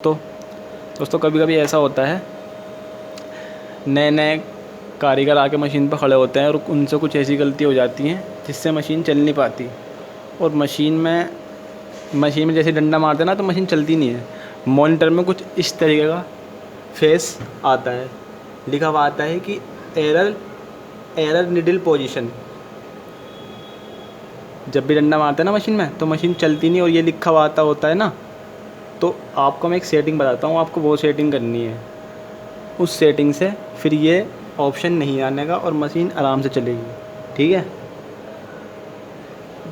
तो दोस्तों कभी कभी ऐसा होता है, नए नए कारीगर आके मशीन पर खड़े होते हैं और उनसे कुछ ऐसी गलती हो जाती हैं जिससे मशीन चल नहीं पाती। और मशीन में जैसे डंडा मारते हैं ना तो मशीन चलती नहीं है। मॉनिटर में कुछ इस तरीके का फेस आता है, लिखा हुआ आता है कि एरर निडल पोजीशन। जब भी डंडा मारते हैं ना मशीन में तो मशीन चलती नहीं और ये लिखा हुआ आता होता है ना। तो आपको मैं एक सेटिंग बताता हूँ, आपको वो सेटिंग करनी है। उस सेटिंग से फिर ये ऑप्शन नहीं आने का और मशीन आराम से चलेगी। ठीक है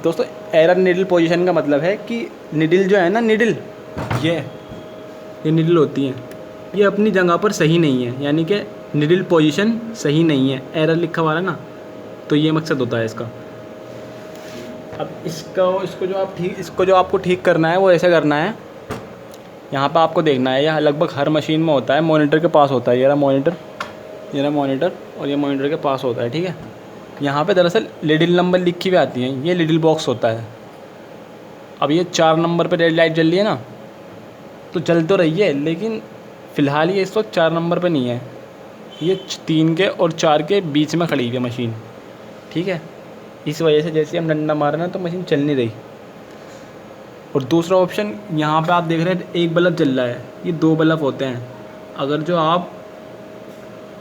दोस्तों, एरर निडल पोजीशन का मतलब है कि निडल जो है ना, ये निडल होती हैं, ये अपनी जगह पर सही नहीं है, यानी कि निडल पोजीशन सही नहीं है, एरर लिखा हुआ है ना। तो ये मकसद होता है इसका। अब इसको जो आपको ठीक करना है वो ऐसे करना है। यहाँ पर आपको देखना है, यह लगभग हर मशीन में होता है, मॉनिटर के पास होता है। ये रहा मॉनिटर और ये मॉनिटर के पास होता है। ठीक है, यहाँ पे दरअसल लिडिल नंबर लिखी हुई आती हैं, ये लिडिल बॉक्स होता है। अब ये 4 नंबर पे रेड लाइट जल रही है ना, तो जल तो रही है लेकिन फ़िलहाल ये इस वक्त 4 नंबर पे नहीं है, ये 3 के और 4 के बीच में खड़ी है मशीन। ठीक है, इस वजह से जैसे हम डंडा मार रहे हैं तो मशीन चल नहीं रही। और दूसरा ऑप्शन यहाँ पे आप देख रहे हैं, एक बल्ब जल रहा है, ये 2 बल्ब होते हैं। अगर जो आप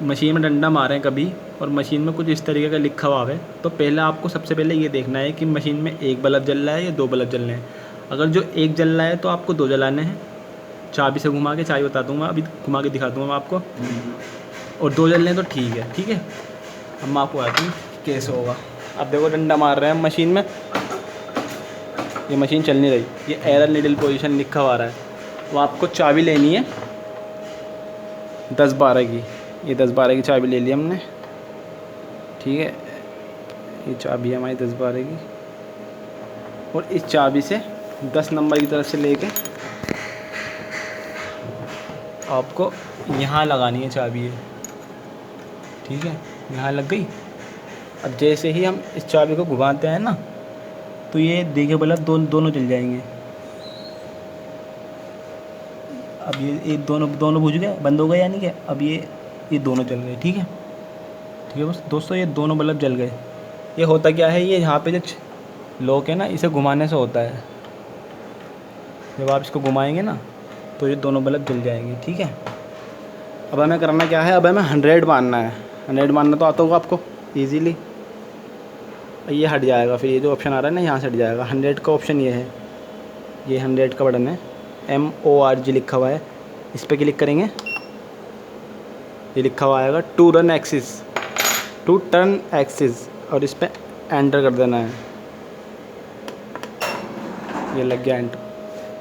मशीन में डंडा मारें कभी और मशीन में कुछ इस तरीके का लिखा हुआ है, तो पहले आपको सबसे पहले ये देखना है कि मशीन में एक बल्ब जल रहा है या 2 बल्ब जल रहे हैं। अगर जो एक जल रहा है तो आपको 2 जलाने हैं, चाबी से घुमा के, चाबी बता दूँगा अभी, घुमा के दिखा दूँगा मैं आपको। और 2 जल रहे हैं तो ठीक है। अब मैं आपको बताती हूँ कैसे होगा। अब देखो, डंडा मार रहे हैं मशीन में, ये मशीन चल नहीं रही, ये एरर निडल पोजीशन लिखा हुआ रहा है। वो आपको चाबी लेनी है 10-12 की, ये 10-12 की चाबी ले ली हमने। ठीक है, ये चाबी है हमारी 10-12 की, और इस चाबी से 10 नंबर की तरफ से लेके आपको यहाँ लगानी है चाबी है। ठीक है, यहाँ लग गई। अब जैसे ही हम इस चाबी को घुमाते हैं ना, तो ये देखिए बल्ब दोनों जल जाएंगे। अब ये दोनों बुझ गए, बंद हो गए, यानी कि अब ये दोनों जल गए। ठीक है बस दोस्तों, ये दोनों बल्ब जल गए। ये होता क्या है, ये यहाँ पे जो लॉक है ना, इसे घुमाने से होता है। जब आप इसको घुमाएंगे ना तो ये दोनों बल्ब जल जाएंगे। ठीक है, अब हमें करना क्या है, अब हमें 100 मारना है। 100 मारना तो आता होगा आपको ईजीली। ये हट जाएगा, फिर ये जो ऑप्शन आ रहा है ना, यहाँ से हट जाएगा। 100 का ऑप्शन ये है, ये 100 का बटन है, MORG लिखा हुआ है, इस पर क्लिक करेंगे, ये लिखा हुआ आएगा टू टर्न एक्सिस, और इस पर एंटर कर देना है। ये लग गया एंटर,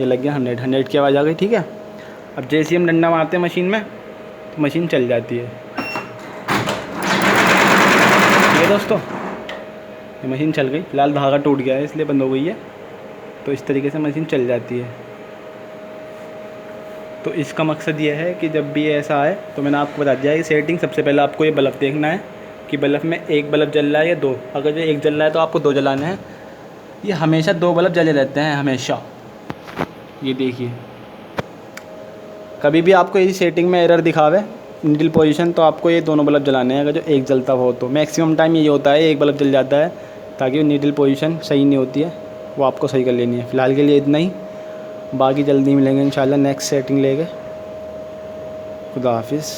ये लग गया 100 की आवाज़ आ गई। ठीक है, अब जैसे ही हम डंडा मारते हैं मशीन में तो मशीन चल जाती है। ठीक है दोस्तों, ये मशीन चल गई। फिलहाल धागा टूट गया है इसलिए बंद हो गई है, तो इस तरीके से मशीन चल जाती है। तो इसका मकसद ये है कि जब भी ऐसा आए तो मैंने आपको बता दिया है कि सेटिंग, सबसे पहले आपको ये बल्ब देखना है कि बल्ब में एक बल्ब जल रहा है या 2। अगर जो एक जल रहा है तो आपको 2 जलाने हैं। ये हमेशा 2 बल्ब जले रहते हैं हमेशा, ये देखिए। कभी भी आपको यदि सेटिंग में एरर दिखावे निडल पोजीशन, तो आपको ये दोनों बल्ब जलाने हैं। अगर जो एक जलता हो तो मैक्सिमम टाइम यही होता है, एक बल्ब जल जाता है, ताकि वो निडल पोजीशन सही नहीं होती है, वो आपको सही कर लेनी है। फ़िलहाल के लिए इतना ही, बाकी जल्दी मिलेंगे इंशाल्लाह नेक्स्ट सेटिंग लेके। खुदा हाफिज़।